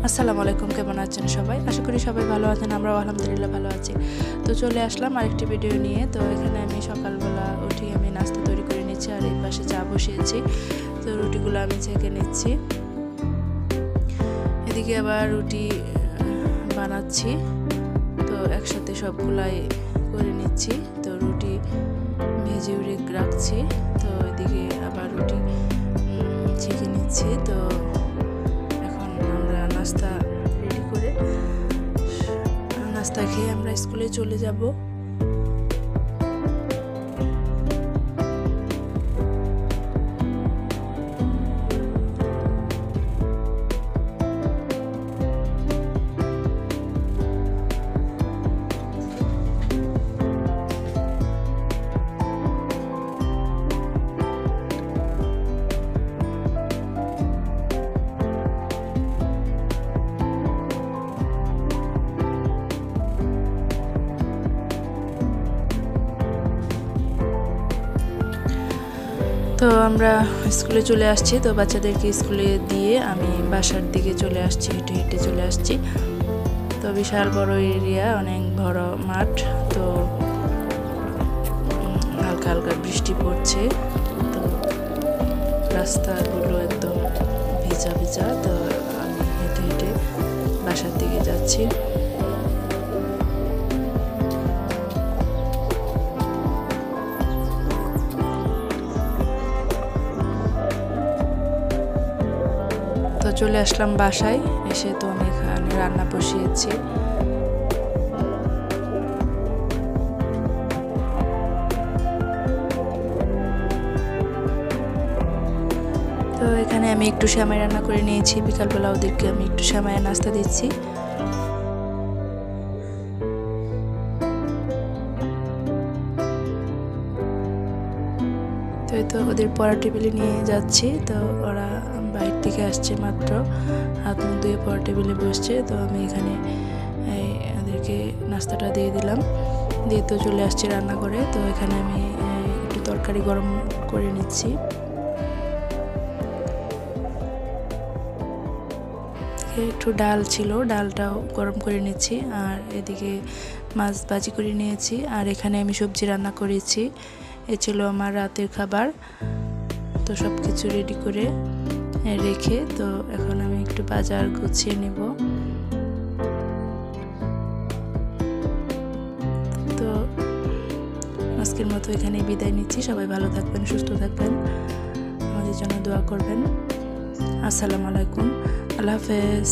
আসসালামু আলাইকুম, কেমন আছেন সবাই? আশা করি সবাই ভালো আছেন। আমরাও আলহামদুলিল্লাহ ভালো আছি। তো চলে আসলাম আরেকটি ভিডিও নিয়ে। তো এখানে আমি সকালবেলা উঠি আমি নাস্তা তৈরি করে নিচ্ছি, আর এই পাশে চা বসিয়েছি। তো রুটিগুলো আমি ছেঁকে নিচ্ছি, এদিকে আবার রুটি বানাচ্ছি। তো একসাথে সবগুলাই করে নিচ্ছি। তো রুটি ভেজে রাখছি, তো এদিকে আবার রুটি ছেঁকে নিচ্ছি। তো নাস্তা রেডি করে নাস্তা খেয়ে আমরা স্কুলে চলে যাব। তো আমরা স্কুলে চলে আসছি। তো বাচ্চাদেরকে স্কুলে দিয়ে আমি বাসার দিকে চলে আসছি, হেঁটে হেঁটে চলে আসছি। তো বিশাল বড় এরিয়া, অনেক বড় মাঠ। তো হালকা হালকা বৃষ্টি পড়ছে, তো রাস্তাগুলো একদম ভিজা ভিজা। তো আমি হেঁটে হেঁটে বাসার দিকে যাচ্ছি। তো চলে আসলাম বাসায় এসে। তো আমি এখানে রান্না বসিয়েছি। তো এখানে আমি একটু সেমাই রান্না করে নিয়েছি। বিকালবেলা ওদেরকে আমি একটু সেমাইয়ের নাস্তা দিচ্ছি। তো ওদের পড়া টেবিলে নিয়ে যাচ্ছি। তো ওরা বাইরে থেকে আসছে মাত্র, হাত মুখ ধুয়ে পড়া টেবিলে বসছে। তো আমি এখানে ওদেরকে নাস্তাটা দিয়ে দিলাম, দিয়ে তো চলে আসছি রান্না করে। তো এখানে আমি একটু তরকারি গরম করে নিচ্ছি। একটু ডাল ছিল, ডালটাও গরম করে নিচ্ছি। আর এদিকে মাছ ভাজি করে নিয়েছি, আর এখানে আমি সবজি রান্না করেছি। এ ছিল আমার রাতের খাবার। তো সব কিছু রেডি করে রেখে তো এখন আমি একটু বাজার গুছিয়ে নেব। তো আজকের মতো এখানে বিদায় নিচ্ছি। সবাই ভালো থাকবেন, সুস্থ থাকবেন, আমাদের জন্য দোয়া করবেন। আসসালামু আলাইকুম, আল্লাহ হাফেজ।